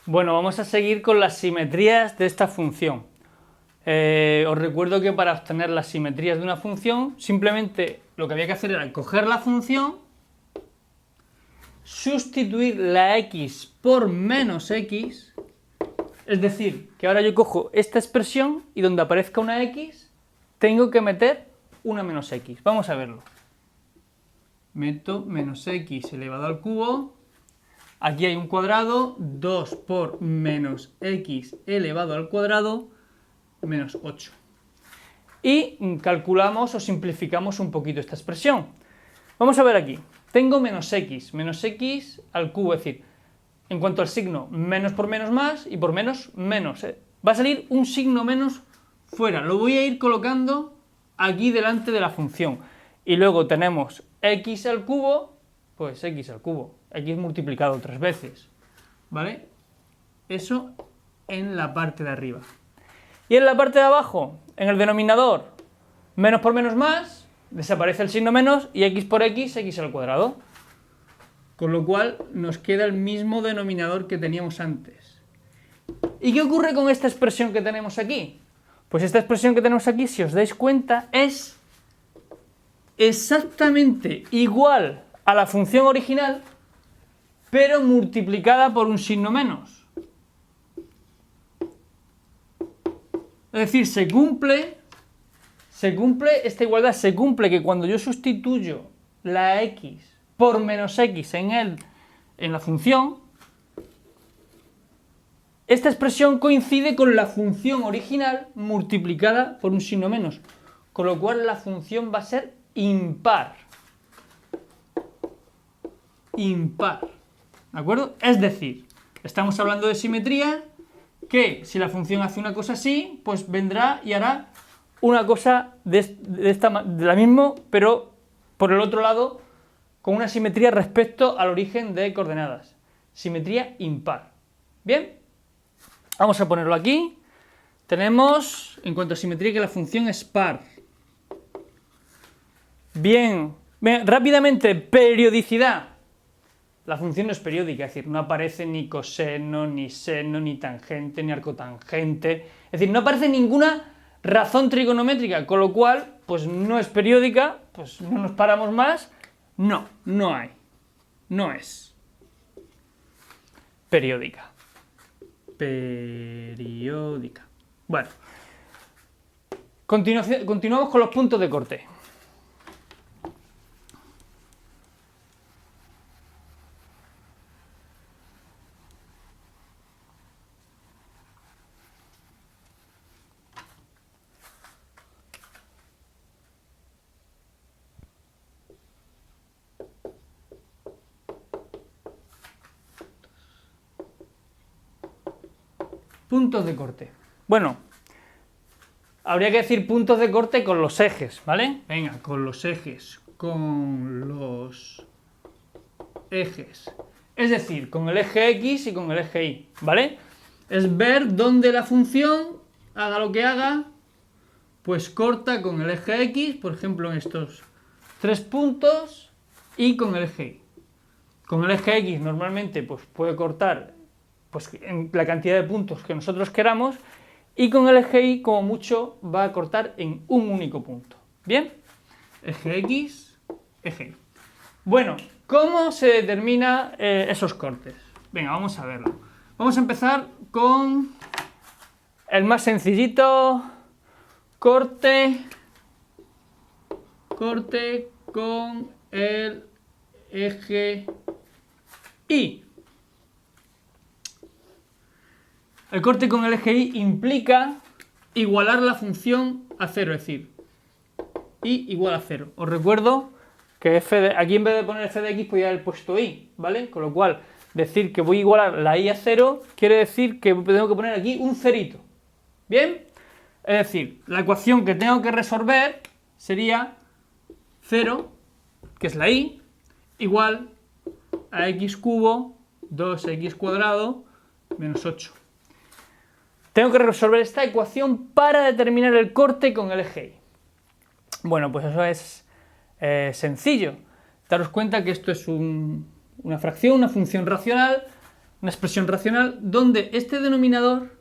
Bueno, vamos a seguir con las simetrías de esta función. Os recuerdo que para obtener las simetrías de una función, simplemente lo que había que hacer era coger la función, sustituir la x por menos x, es decir, que ahora yo cojo esta expresión y donde aparezca una x, tengo que meter una menos x. Vamos a verlo. Meto menos x elevado al cubo. Aquí hay un cuadrado, 2 por menos x elevado al cuadrado, menos 8. Y calculamos o simplificamos un poquito esta expresión. Vamos a ver aquí. Tengo menos x al cubo, es decir, en cuanto al signo, menos por menos más y por menos menos. Va a salir un signo menos fuera. Lo voy a ir colocando aquí delante de la función. Y luego tenemos x al cubo, pues x al cubo. X multiplicado 3 veces, ¿vale? Eso en la parte de arriba. Y en la parte de abajo, en el denominador, menos por menos más, desaparece el signo menos y x por x, x al cuadrado. Con lo cual nos queda el mismo denominador que teníamos antes. ¿Y qué ocurre con esta expresión que tenemos aquí? Pues esta expresión que tenemos aquí, si os dais cuenta, es exactamente igual a la función original, pero multiplicada por un signo menos. Es decir, se cumple esta igualdad, se cumple que cuando yo sustituyo la x por menos x en la función, esta expresión coincide con la función original multiplicada por un signo menos, con lo cual la función va a ser impar. Impar. ¿De acuerdo? Es decir, estamos hablando de simetría, que si la función hace una cosa así, pues vendrá y hará una cosa de la misma, pero por el otro lado, con una simetría respecto al origen de coordenadas. Simetría impar. ¿Bien? Vamos a ponerlo aquí. Tenemos, en cuanto a simetría, que la función es par. Bien, rápidamente, periodicidad. La función no es periódica, es decir, no aparece ni coseno, ni seno, ni tangente, ni arcotangente. Es decir, no aparece ninguna razón trigonométrica, con lo cual, pues no es periódica, pues no nos paramos más. No hay. No es periódica. Periódica. Bueno, continuamos con los puntos de corte. Puntos de corte. Bueno, habría que decir puntos de corte con los ejes, ¿vale? Venga, con los ejes. Con los ejes. Es decir, con el eje X y con el eje Y, ¿vale? Es ver dónde la función, haga lo que haga, pues corta con el eje X, por ejemplo, en estos 3 puntos, y con el eje Y. Con el eje X normalmente pues puede cortar pues en la cantidad de puntos que nosotros queramos, y con el eje Y como mucho va a cortar en un único punto. ¿Bien? Eje X, eje Y. Bueno, ¿cómo se determina esos cortes? Venga, vamos a verlo. Vamos a empezar con el más sencillito, corte con el eje Y. El corte con el eje Y implica igualar la función a 0, es decir, Y igual a 0. Os recuerdo que aquí en vez de poner f de x podría haber puesto y, ¿vale? Con lo cual, decir que voy a igualar la y a 0 quiere decir que tengo que poner aquí un cerito. ¿Bien? Es decir, la ecuación que tengo que resolver sería 0, que es la y, igual a x cubo 2x cuadrado menos 8. Tengo que resolver esta ecuación para determinar el corte con el eje Y. Bueno, pues eso es sencillo. Daros cuenta que esto es una fracción, una función racional, una expresión racional, donde este denominador,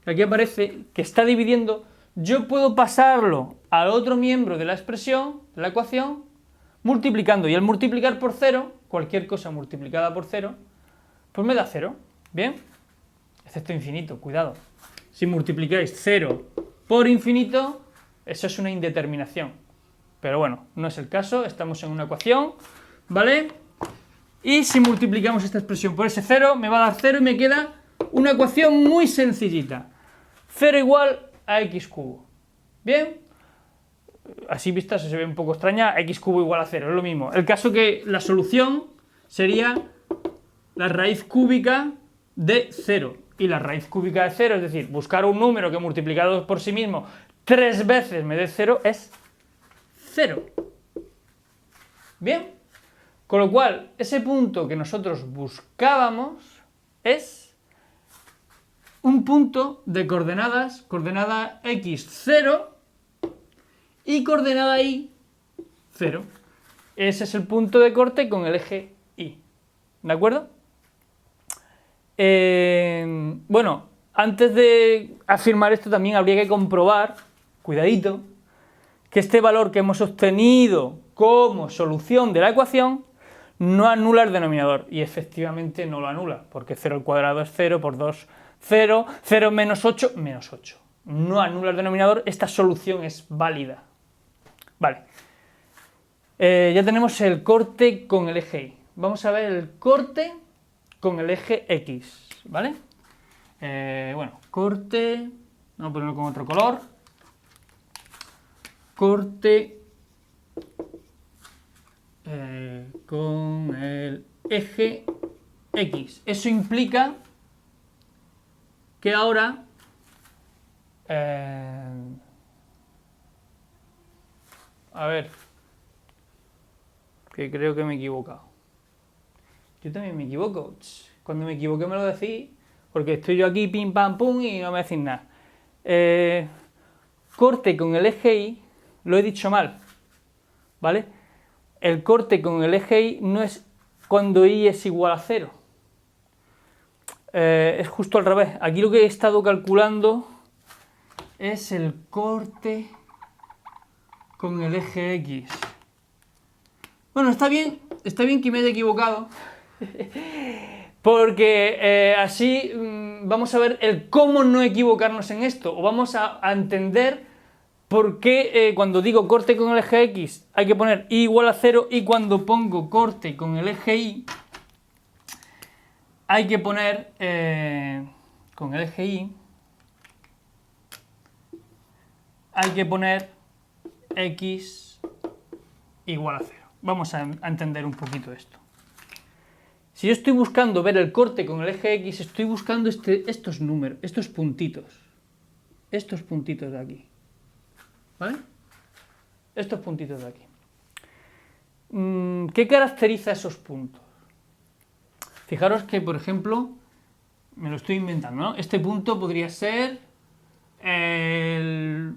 que aquí aparece, que está dividiendo, yo puedo pasarlo al otro miembro de la expresión, de la ecuación, multiplicando. Y al multiplicar por 0, cualquier cosa multiplicada por 0, pues me da 0. ¿Bien? Excepto infinito, cuidado. Si multiplicáis 0 por infinito, eso es una indeterminación. Pero bueno, no es el caso, estamos en una ecuación, ¿vale? Y si multiplicamos esta expresión por ese 0, me va a dar 0 y me queda una ecuación muy sencillita. 0 igual a x cubo. ¿Bien? Así vista se ve un poco extraña, x cubo igual a 0, es lo mismo. El caso que la solución sería la raíz cúbica de 0. Y la raíz cúbica de 0, es decir, buscar un número que multiplicado por sí mismo 3 veces me dé 0, es 0. Bien, con lo cual ese punto que nosotros buscábamos es un punto de coordenadas, coordenada x 0 y coordenada y 0. Ese es el punto de corte con el eje y. ¿De acuerdo? Bueno, antes de afirmar esto también habría que comprobar, cuidadito, que este valor que hemos obtenido como solución de la ecuación no anula el denominador, y efectivamente no lo anula, porque 0 al cuadrado es 0, por 2, 0, 0 menos 8, menos 8. No anula el denominador, esta solución es válida. Vale. Ya tenemos el corte con el eje Y. Vamos a ver el corte con el eje X, ¿vale? Bueno, corte, vamos a ponerlo con otro color. Corte con el eje X. Eso implica que ahora a ver, que creo que me he equivocado. Yo también me equivoco. Cuando me equivoqué me lo decís, porque estoy yo aquí pim pam pum y no me decís nada. Corte con el eje Y, lo he dicho mal, ¿vale? El corte con el eje Y no es cuando Y es igual a 0. Es justo al revés. Aquí lo que he estado calculando es el corte con el eje X. Bueno, está bien que me haya equivocado, porque así vamos a ver el cómo no equivocarnos en esto, o vamos a entender por qué cuando digo corte con el eje X hay que poner Y igual a 0, y cuando pongo corte con el eje Y hay que poner con el eje Y hay que poner X igual a 0. Vamos a entender un poquito esto. Si yo estoy buscando ver el corte con el eje X, estoy buscando estos números, estos puntitos de aquí, ¿vale? Estos puntitos de aquí. ¿Qué caracteriza esos puntos? Fijaros que, por ejemplo, me lo estoy inventando, ¿no? Este punto podría ser en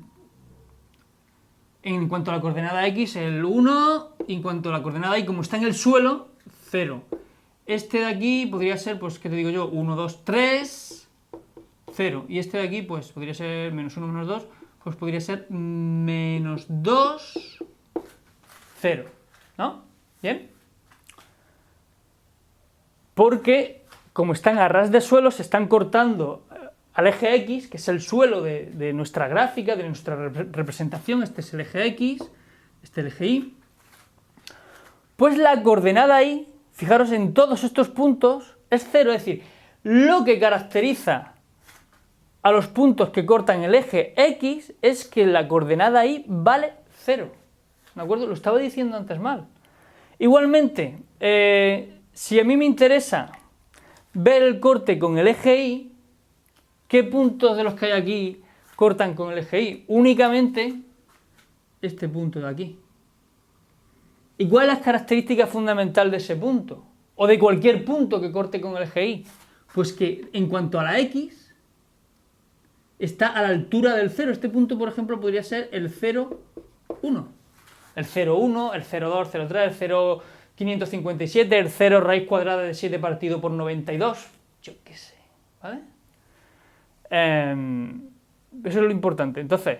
cuanto a la coordenada X, el 1, y en cuanto a la coordenada Y, como está en el suelo, 0. Este de aquí podría ser, pues, ¿qué te digo yo? 1, 2, 3, 0. Y este de aquí, pues, podría ser menos 1, menos 2, pues podría ser menos 2, 0. ¿No? ¿Bien? Porque, como están a ras de suelo, se están cortando al eje X, que es el suelo de nuestra gráfica, de nuestra representación. Este es el eje X, este es el eje Y. Pues la coordenada Y, fijaros en todos estos puntos, es 0, es decir, lo que caracteriza a los puntos que cortan el eje X es que la coordenada Y vale 0. ¿De acuerdo? Lo estaba diciendo antes mal. Igualmente, si a mí me interesa ver el corte con el eje Y, ¿qué puntos de los que hay aquí cortan con el eje Y? Únicamente este punto de aquí. ¿Y cuál es la característica fundamental de ese punto? O de cualquier punto que corte con el eje Y. Pues que en cuanto a la X, está a la altura del 0. Este punto, por ejemplo, podría ser el 0, 1. El 0, 1, el 0, 2, 0, 3, el 0, 557, el 0 raíz cuadrada de 7 partido por 92. yo qué sé, ¿vale? Eso es lo importante. Entonces,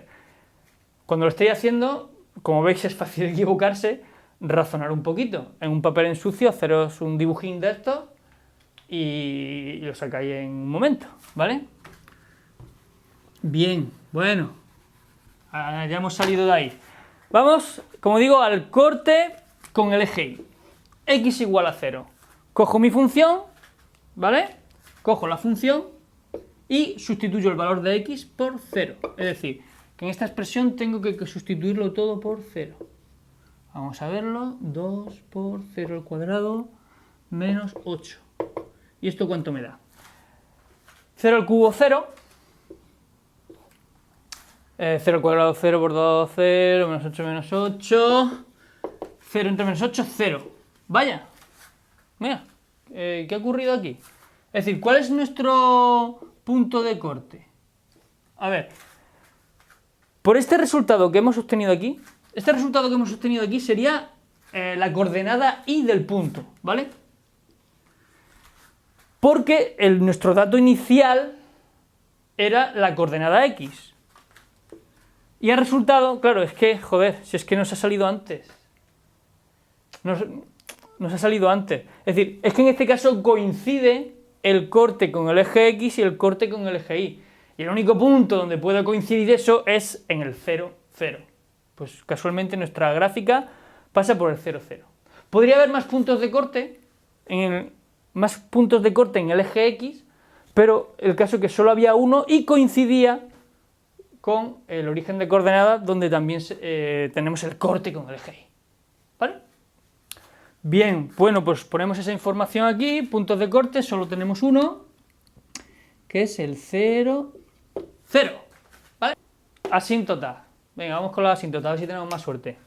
cuando lo estéis haciendo, como veis es fácil equivocarse, razonar un poquito. En un papel en sucio, haceros un dibujín de estos y lo sacáis en un momento, ¿vale? Bien, bueno, ya hemos salido de ahí. Vamos, como digo, al corte con el eje Y. X igual a 0. Cojo mi función, ¿vale? Cojo la función y sustituyo el valor de X por 0. Es decir, que en esta expresión tengo que sustituirlo todo por 0. Vamos a verlo. 2 por 0 al cuadrado menos 8. ¿Y esto cuánto me da? 0 al cubo, 0. 0 al cuadrado, 0 por 2, 0, menos 8. 0 entre menos 8, 0. Vaya. Mira, ¿qué ha ocurrido aquí? Es decir, ¿cuál es nuestro punto de corte? A ver, por este resultado que hemos obtenido aquí, sería la coordenada Y del punto, ¿vale? Porque nuestro dato inicial era la coordenada X. Y el resultado, claro, es que, joder, si es que nos ha salido antes. Nos ha salido antes. Es decir, es que en este caso coincide el corte con el eje X y el corte con el eje Y. Y el único punto donde puede coincidir eso es en el 0, 0. Pues casualmente nuestra gráfica pasa por el 0, 0. Podría haber más puntos de corte en el eje X, pero el caso es que solo había uno y coincidía con el origen de coordenadas donde también tenemos el corte con el eje Y. ¿Vale? Bien, bueno, pues ponemos esa información aquí, puntos de corte, solo tenemos uno, que es el 0, 0, ¿vale? Asíntota. Venga, vamos con la asíntota, a ver si tenemos más suerte.